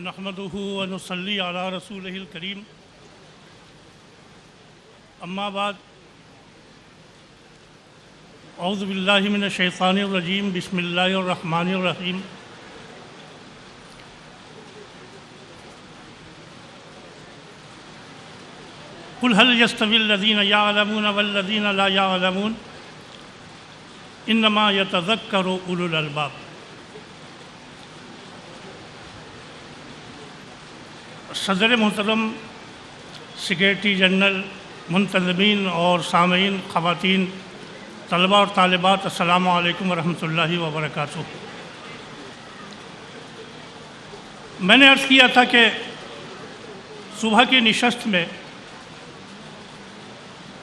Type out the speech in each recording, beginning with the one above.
نحمده ونصلي على رسوله الكريم اما بعد اعوذ باللہ من الشیطان الرجیم بسم اللہ الرحمن الرحیم قل هل يستوي الذين يعلمون والذين لا يعلمون انما يتذكر اولو الالباب۔ صدر محترم، سیکریٹری جنرل، منتظمین اور سامعین، خواتین، طلباء اور طالبات، السلام علیکم ورحمۃ اللہ وبرکاتہ۔ میں نے عرض کیا تھا کہ صبح کی نشست میں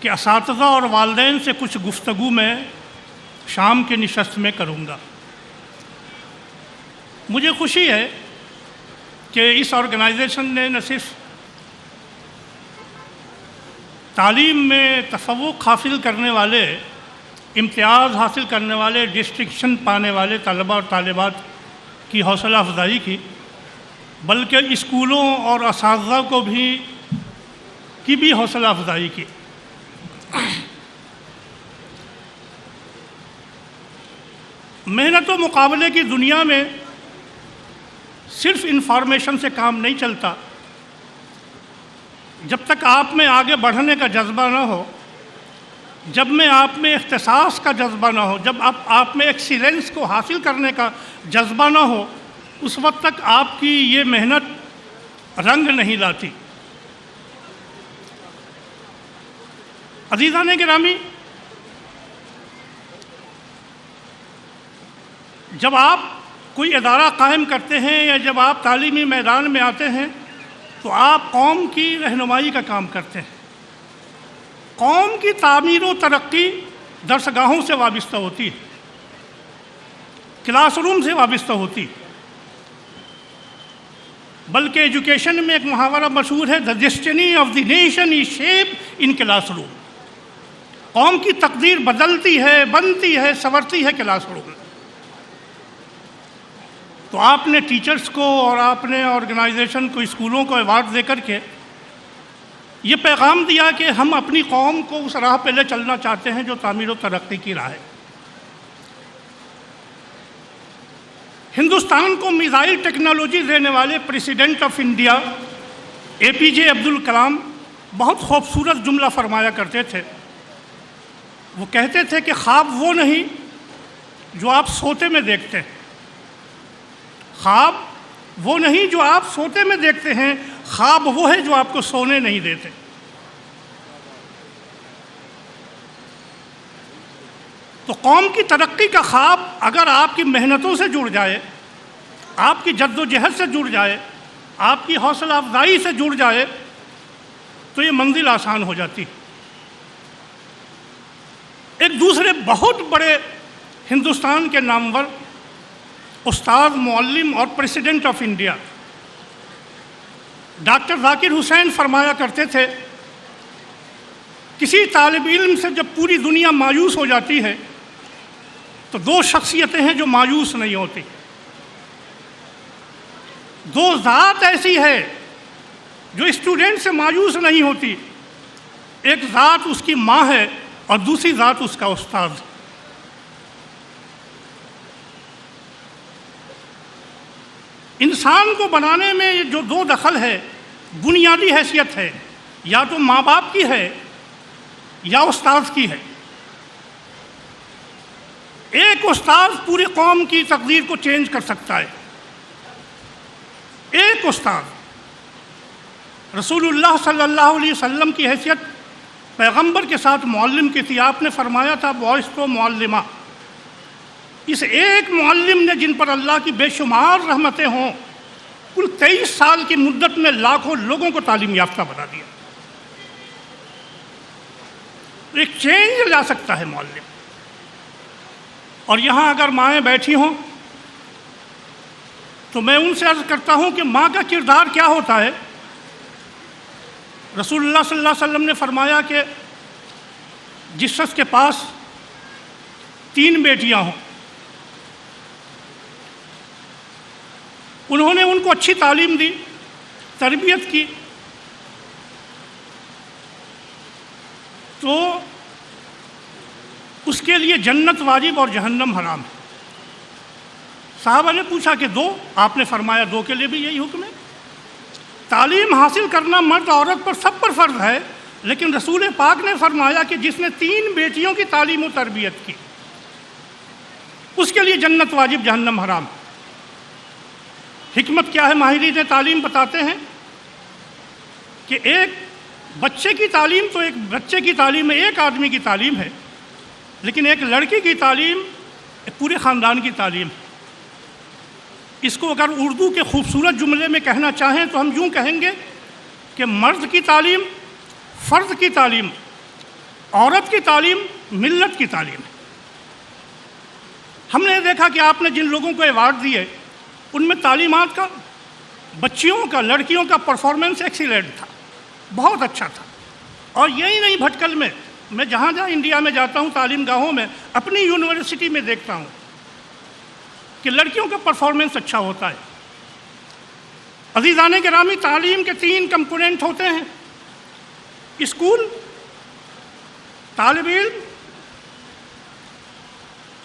کہ اساتذہ اور والدین سے کچھ گفتگو میں شام کی نشست میں کروں گا۔ مجھے خوشی ہے کہ اس آرگنائزیشن نے نہ صرف تعلیم میں تفوق حاصل کرنے والے، امتیاز حاصل کرنے والے، ڈسٹنکشن پانے والے طلباء اور طالبات کی حوصلہ افزائی کی، بلکہ اسکولوں اور اساتذہ کو بھی حوصلہ افزائی کی۔ محنت و مقابلے کی دنیا میں صرف انفارمیشن سے کام نہیں چلتا۔ جب تک آپ میں آگے بڑھنے کا جذبہ نہ ہو، جب میں آپ میں اختصاص کا جذبہ نہ ہو، جب آپ میں ایکسیلنس کو حاصل کرنے کا جذبہ نہ ہو، اس وقت تک آپ کی یہ محنت رنگ نہیں لاتی۔ عزیزان گرامی، جب آپ کوئی ادارہ قائم کرتے ہیں یا جب آپ تعلیمی میدان میں آتے ہیں تو آپ قوم کی رہنمائی کا کام کرتے ہیں۔ قوم کی تعمیر و ترقی درسگاہوں سے وابستہ ہوتی ہے، کلاس روم سے وابستہ ہوتی ہے، بلکہ ایجوکیشن میں ایک محاورہ مشہور ہے، "The destiny of the nation is shaped in classroom"۔ قوم کی تقدیر بدلتی ہے، بنتی ہے، سنورتی ہے کلاس روم میں۔ تو آپ نے ٹیچرز کو اور آپ نے آرگنائزیشن کو، اسکولوں کو ایوارڈ دے کر کے یہ پیغام دیا کہ ہم اپنی قوم کو اس راہ پہ لے چلنا چاہتے ہیں جو تعمیر و ترقی کی راہ ہے۔ ہندوستان کو میزائل ٹیکنالوجی دینے والے president of India APJ Abdul Kalam بہت خوبصورت جملہ فرمایا کرتے تھے۔ وہ کہتے تھے کہ خواب وہ نہیں جو آپ سوتے میں دیکھتے ہیں، خواب وہ نہیں جو آپ سوتے میں دیکھتے ہیں، خواب وہ ہے جو آپ کو سونے نہیں دیتے۔ تو قوم کی ترقی کا خواب اگر آپ کی محنتوں سے جڑ جائے، آپ کی جد و جہد سے جڑ جائے، آپ کی حوصلہ افزائی سے جڑ جائے تو یہ منزل آسان ہو جاتی۔ ایک دوسرے بہت بڑے ہندوستان کے نامور استاد، معلم اور پریزیڈنٹ آف انڈیا ڈاکٹر ذاکر حسین فرمایا کرتے تھے، کسی طالب علم سے جب پوری دنیا مایوس ہو جاتی ہے تو دو شخصیتیں ہیں جو مایوس نہیں ہوتی، دو ذات ایسی ہے جو اسٹوڈنٹ سے مایوس نہیں ہوتی، ایک ذات اس کی ماں ہے اور دوسری ذات اس کا استاد۔ انسان کو بنانے میں جو دو دخل ہے، بنیادی حیثیت ہے، یا تو ماں باپ کی ہے یا استاد کی ہے۔ ایک استاد پوری قوم کی تقدیر کو چینج کر سکتا ہے، ایک استاد۔ رسول اللہ صلی اللہ علیہ وسلم کی حیثیت پیغمبر کے ساتھ معلم کی تھی۔ آپ نے فرمایا تھا "بعثت معلما"۔ اس ایک معلم نے جن پر اللہ کی بے شمار رحمتیں ہوں، کل 23 سال کی مدت میں لاکھوں لوگوں کو تعلیم یافتہ بنا دیا۔ ایک چینج لا سکتا ہے معلم۔ اور یہاں اگر مائیں بیٹھی ہوں تو میں ان سے عرض کرتا ہوں کہ ماں کا کردار کیا ہوتا ہے۔ رسول اللہ صلی اللہ علیہ وسلم نے فرمایا کہ جس شخص کے پاس 3 بیٹیاں ہوں، انہوں نے ان کو اچھی تعلیم دی، تربیت کی، تو اس کے لیے جنت واجب اور جہنم حرام ہے۔ صحابہ نے پوچھا کہ دو، آپ نے فرمایا دو کے لیے بھی یہی حکم ہے۔ تعلیم حاصل کرنا مرد عورت پر سب پر فرض ہے، لیکن رسول پاک نے فرمایا کہ جس نے 3 بیٹیوں کی تعلیم و تربیت کی اس کے لیے جنت واجب جہنم حرام۔ حکمت کیا ہے؟ ماہرین تعلیم بتاتے ہیں کہ ایک بچے کی تعلیم تو ایک بچے کی تعلیم میں ایک آدمی کی تعلیم ہے، لیکن ایک لڑکی کی تعلیم ایک پورے خاندان کی تعلیم ہے۔ اس کو اگر اردو کے خوبصورت جملے میں کہنا چاہیں تو ہم یوں کہیں گے کہ مرد کی تعلیم فرد کی تعلیم، عورت کی تعلیم ملت کی تعلیم ہے۔ ہم نے دیکھا کہ آپ نے جن لوگوں کو ایوارڈ دیے ان میں تعلیمات کا، بچیوں کا، لڑکیوں کا پرفارمنس ایکسیلنٹ تھا، بہت اچھا تھا۔ اور یہی نہیں، بھٹکل میں جہاں انڈیا میں جاتا ہوں تعلیم گاہوں میں، اپنی یونیورسٹی میں دیکھتا ہوں کہ لڑکیوں کا پرفارمنس اچھا ہوتا ہے۔ عزیزان گرامی، تعلیم کے 3 کمپوننٹ ہوتے ہیں: اسکول، طالب علم،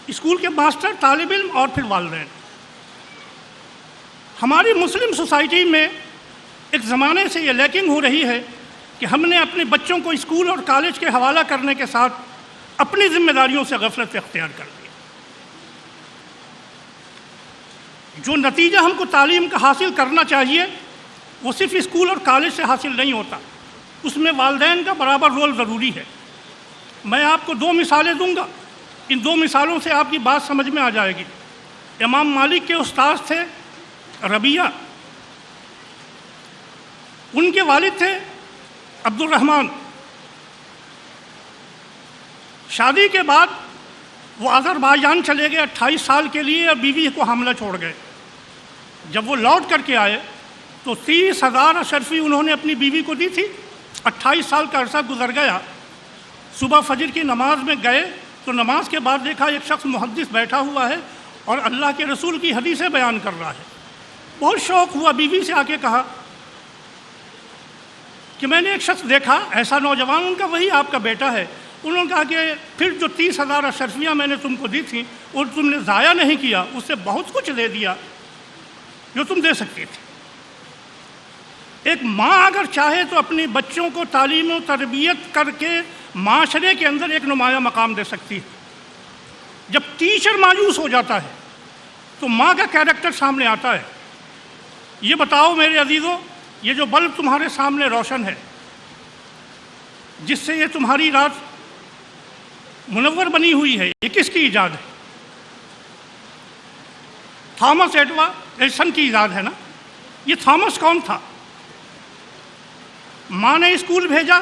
اسکول کے ماسٹر، طالب علم، اور پھر والدین۔ ہماری مسلم سوسائٹی میں ایک زمانے سے یہ لیکنگ ہو رہی ہے کہ ہم نے اپنے بچوں کو اسکول اور کالج کے حوالہ کرنے کے ساتھ اپنی ذمہ داریوں سے غفلت اختیار کر دی۔ جو نتیجہ ہم کو تعلیم کا حاصل کرنا چاہیے وہ صرف اسکول اور کالج سے حاصل نہیں ہوتا، اس میں والدین کا برابر رول ضروری ہے۔ میں آپ کو 2 مثالیں دوں گا، ان 2 مثالوں سے آپ کی بات سمجھ میں آ جائے گی۔ امام مالک کے استاذ تھے ربیعہ، ان کے والد تھے عبد الرحمن۔ شادی کے بعد وہ آذربائیجان چلے گئے 28 سال کے لیے اور بیوی کو حاملہ چھوڑ گئے۔ جب وہ لوٹ کر کے آئے تو 30,000 اشرفی انہوں نے اپنی بیوی کو دی تھی۔ 28 سال کا عرصہ گزر گیا۔ صبح فجر کی نماز میں گئے تو نماز کے بعد دیکھا ایک شخص محدث بیٹھا ہوا ہے اور اللہ کے رسول کی حدیثیں بیان کر رہا ہے۔ بہت شوق ہوا، بیوی سے آ کے کہا کہ میں نے ایک شخص دیکھا ایسا نوجوان، ان کا وہی آپ کا بیٹا ہے۔ انہوں نے کہا کہ پھر جو 30,000 اشرفیاں میں نے تم کو دی تھیں اور تم نے ضائع نہیں کیا، اس سے بہت کچھ دے دیا جو تم دے سکتی تھی۔ ایک ماں اگر چاہے تو اپنے بچوں کو تعلیم و تربیت کر کے معاشرے کے اندر ایک نمایاں مقام دے سکتی ہے۔ جب ٹیچر مایوس ہو جاتا ہے تو ماں کا کیریکٹر سامنے آتا ہے۔ یہ بتاؤ میرے عزیزوں، یہ جو بلب تمہارے سامنے روشن ہے، جس سے یہ تمہاری رات منور بنی ہوئی ہے، یہ کس کی ایجاد ہے؟ تھامس ایڈیسن کی ایجاد ہے نا۔ یہ تھامس کون تھا؟ ماں نے اسکول بھیجا،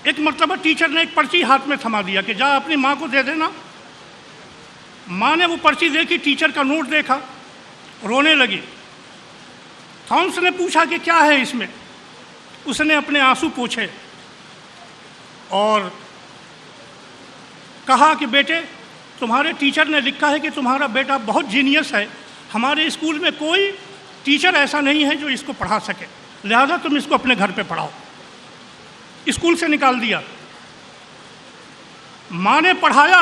ایک مرتبہ ٹیچر نے ایک پرچی ہاتھ میں تھما دیا کہ جا اپنی ماں کو دے دینا۔ ماں نے وہ پرچی دیکھی، ٹیچر کا نوٹ دیکھا، رونے لگی۔ تھامس نے پوچھا کہ کیا ہے اس میں؟ اس نے اپنے آنسو پوچھے اور کہا کہ بیٹے، تمہارے ٹیچر نے لکھا ہے کہ تمہارا بیٹا بہت جینیس ہے، ہمارے اسکول میں کوئی ٹیچر ایسا نہیں ہے جو اس کو پڑھا سکے، لہذا تم اس کو اپنے گھر پہ پڑھاؤ۔ اسکول سے نکال دیا۔ ماں نے پڑھایا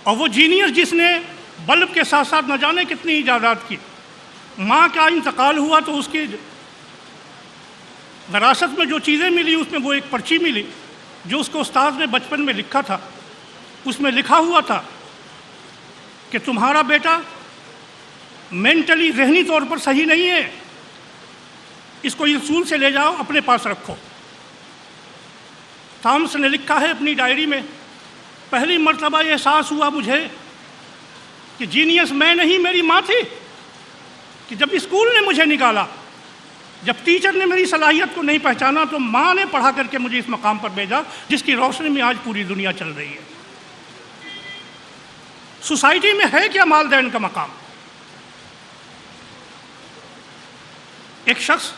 اور وہ جینیس جس نے بلب کے ساتھ ساتھ نہ جانے کتنی ایجادات کی، ماں کا انتقال ہوا تو اس کی وراثت میں جو چیزیں ملی اس میں وہ ایک پرچی ملی جو اس کو استاد نے بچپن میں لکھا تھا۔ اس میں لکھا ہوا تھا کہ تمہارا بیٹا مینٹلی، ذہنی طور پر صحیح نہیں ہے، اس کو اسکول سے لے جاؤ، اپنے پاس رکھو۔ تھامس نے لکھا ہے اپنی ڈائری میں، پہلی مرتبہ یہ احساس ہوا مجھے کہ جینیس میں نہیں، میری ماں تھی، کہ جب اسکول نے مجھے نکالا، جب ٹیچر نے میری صلاحیت کو نہیں پہچانا تو ماں نے پڑھا کر کے مجھے اس مقام پر بھیجا جس کی روشنی میں آج پوری دنیا چل رہی ہے۔ سوسائٹی میں ہے کیا والدین کا مقام؟ ایک شخص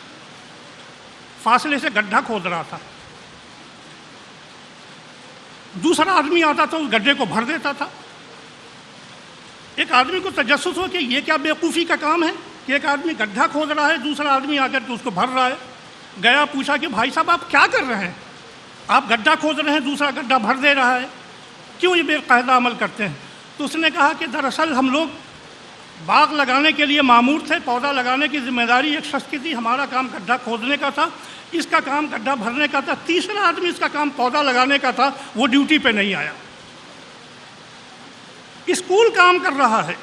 فاصلے سے گڈھا کھود رہا تھا، دوسرا آدمی آتا تو اس گڈھے کو بھر دیتا تھا۔ ایک آدمی کو تجسس ہو کہ یہ کیا بیوقوفی کا کام ہے کہ ایک آدمی گڈھا کھود رہا ہے، دوسرا آدمی آ کر کے اس کو بھر رہا ہے۔ گیا پوچھا کہ بھائی صاحب آپ کیا کر رہے ہیں؟ آپ گڈھا کھود رہے ہیں، دوسرا گڈھا بھر دے رہا ہے، کیوں یہ بے قاعدہ عمل کرتے ہیں؟ تو اس نے کہا کہ دراصل ہم لوگ باغ لگانے کے لیے مامور تھے، پودا لگانے کی ذمہ داری ایک شخص کی تھی، ہمارا کام گڈھا کھودنے کا تھا، اس کا کام گڈھا بھرنے کا تھا، تیسرا آدمی اس کا کام پودا لگانے کا تھا، وہ ڈیوٹی پہ نہیں آیا۔ اسکول کام کر رہا ہے،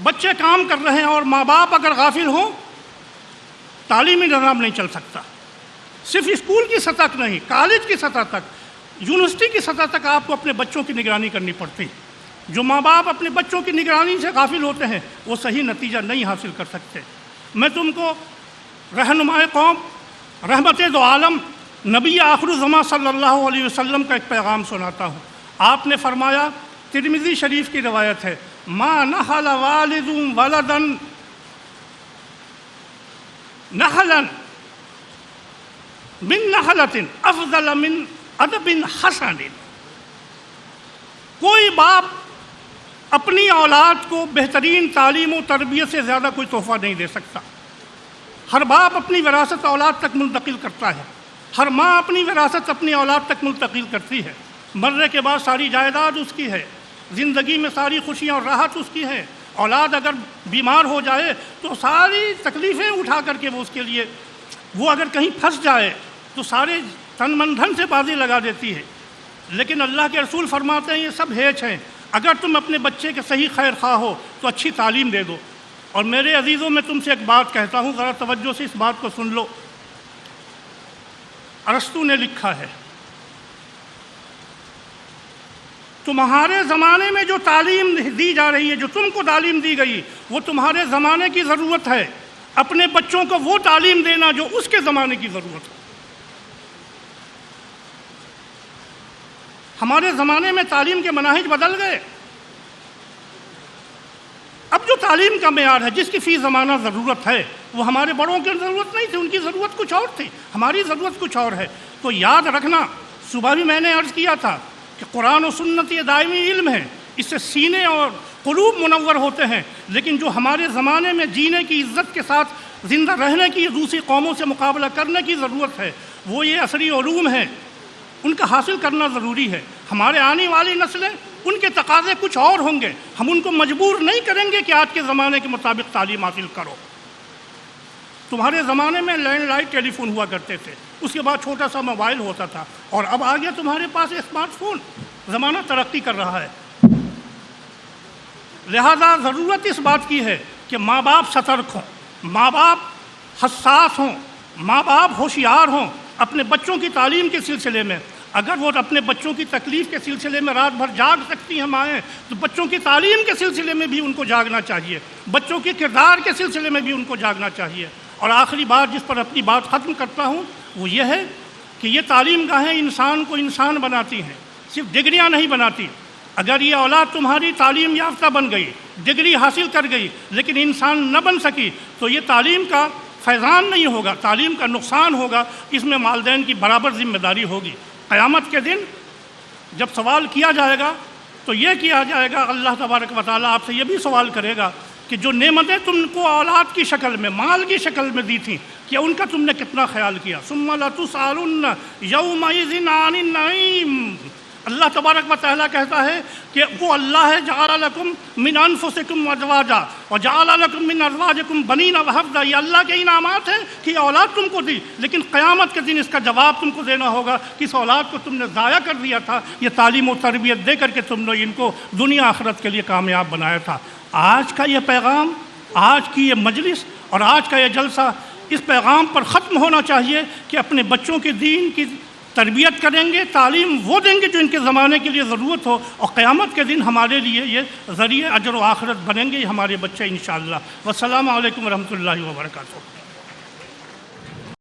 بچے کام کر رہے ہیں، اور ماں باپ اگر غافل ہوں تعلیمی نظام نہیں چل سکتا۔ صرف اسکول کی سطح تک نہیں، کالج کی سطح تک، یونیورسٹی کی سطح تک آپ کو اپنے بچوں کی نگرانی کرنی پڑتی۔ جو ماں باپ اپنے بچوں کی نگرانی سے غافل ہوتے ہیں وہ صحیح نتیجہ نہیں حاصل کر سکتے۔ میں تم کو رہنمائے قوم، رحمت دو عالم، نبی آخر الزماں صلی اللہ علیہ وسلم کا ایک پیغام سناتا ہوں۔ آپ نے فرمایا، ترمذی شریف کی روایت ہے، ما نحل والد ولدا نحلا من نحلۃ افضل من ادب حسن۔ کوئی باپ اپنی اولاد کو بہترین تعلیم و تربیت سے زیادہ کوئی تحفہ نہیں دے سکتا۔ ہر باپ اپنی وراثت اولاد تک منتقل کرتا ہے، ہر ماں اپنی وراثت اپنی اولاد تک منتقل کرتی ہے۔ مرنے کے بعد ساری جائیداد اس کی ہے، زندگی میں ساری خوشیاں اور راحت اس کی ہے۔ اولاد اگر بیمار ہو جائے تو ساری تکلیفیں اٹھا کر کے وہ اس کے لیے، وہ اگر کہیں پھنس جائے تو سارے تن من دھن سے بازی لگا دیتی ہے۔ لیکن اللہ کے رسول فرماتے ہیں یہ سب ہیچ ہیں، اگر تم اپنے بچے کے صحیح خیر خواہ ہو تو اچھی تعلیم دے دو۔ اور میرے عزیزوں، میں تم سے ایک بات کہتا ہوں، ذرا توجہ سے اس بات کو سن لو۔ ارسطو نے لکھا ہے، تمہارے زمانے میں جو تعلیم دی جا رہی ہے، جو تم کو تعلیم دی گئی، وہ تمہارے زمانے کی ضرورت ہے۔ اپنے بچوں کو وہ تعلیم دینا جو اس کے زمانے کی ضرورت ہے۔ ہمارے زمانے میں تعلیم کے مناہج بدل گئے۔ اب جو تعلیم کا معیار ہے، جس کی فی زمانہ ضرورت ہے، وہ ہمارے بڑوں کی ضرورت نہیں تھی، ان کی ضرورت کچھ اور تھی، ہماری ضرورت کچھ اور ہے۔ تو یاد رکھنا، صبح بھی میں نے عرض کیا تھا کہ قرآن و سنت یہ دائمی علم ہے، اس سے سینے اور قلوب منور ہوتے ہیں، لیکن جو ہمارے زمانے میں جینے کی، عزت کے ساتھ زندہ رہنے کی، دوسری قوموں سے مقابلہ کرنے کی ضرورت ہے، وہ یہ عصری علوم ہیں، ان کا حاصل کرنا ضروری ہے۔ ہمارے آنے والی نسلیں، ان کے تقاضے کچھ اور ہوں گے، ہم ان کو مجبور نہیں کریں گے کہ آج کے زمانے کے مطابق تعلیم حاصل کرو۔ تمہارے زمانے میں لینڈ لائن ٹیلی فون ہوا کرتے تھے، اس کے بعد چھوٹا سا موبائل ہوتا تھا، اور اب آ گیا تمہارے پاس اسمارٹ فون۔ زمانہ ترقی کر رہا ہے، لہذا ضرورت اس بات کی ہے کہ ماں باپ سترک ہوں، ماں باپ حساس ہوں، ماں باپ ہوشیار ہوں اپنے بچوں کی تعلیم کے سلسلے میں۔ اگر وہ اپنے بچوں کی تکلیف کے سلسلے میں رات بھر جاگ سکتی ہیں مائیں، تو بچوں کی تعلیم کے سلسلے میں بھی ان کو جاگنا چاہیے، بچوں کے کردار کے سلسلے میں بھی ان کو جاگنا چاہیے۔ اور آخری بات جس پر اپنی بات ختم کرتا ہوں وہ یہ ہے کہ یہ تعلیم گاہیں انسان کو انسان بناتی ہیں، صرف ڈگریاں نہیں بناتی۔ اگر یہ اولاد تمہاری تعلیم یافتہ بن گئی، ڈگری حاصل کر گئی، لیکن انسان نہ بن سکی، تو یہ تعلیم کا فیضان نہیں ہوگا، تعلیم کا نقصان ہوگا، اس میں والدین کی برابر ذمہ داری ہوگی۔ قیامت کے دن جب سوال کیا جائے گا تو یہ کیا جائے گا، اللہ تبارک و تعالیٰ آپ سے یہ بھی سوال کرے گا کہ جو نعمتیں تم کو اولاد کی شکل میں، مال کی شکل میں دی تھیں، کیا ان کا تم نے کتنا خیال کیا؟ ثم لتسألن یومئذ عن النعیم۔ اللہ تبارک و تعالیٰ کہتا ہے کہ وہ اللہ ہے، جعل لکم من انفسکم ازواجا وجعل لکم من ازواجکم بنین وحفظا۔ یہ اللہ کے انعامات ہیں کہ یہ اولاد تم کو دی، لیکن قیامت کے دن اس کا جواب تم کو دینا ہوگا کہ اس اولاد کو تم نے ضائع کر دیا تھا، یہ تعلیم و تربیت دے کر کے تم نے ان کو دنیا آخرت کے لیے کامیاب بنایا تھا۔ آج کا یہ پیغام، آج کی یہ مجلس اور آج کا یہ جلسہ اس پیغام پر ختم ہونا چاہیے کہ اپنے بچوں کے دین کی تربیت کریں گے، تعلیم وہ دیں گے جو ان کے زمانے کے لیے ضرورت ہو، اور قیامت کے دن ہمارے لیے یہ ذریعہ اجر و آخرت بنیں گے ہمارے بچے انشاءاللہ۔ والسلام علیکم ورحمۃ اللہ وبرکاتہ۔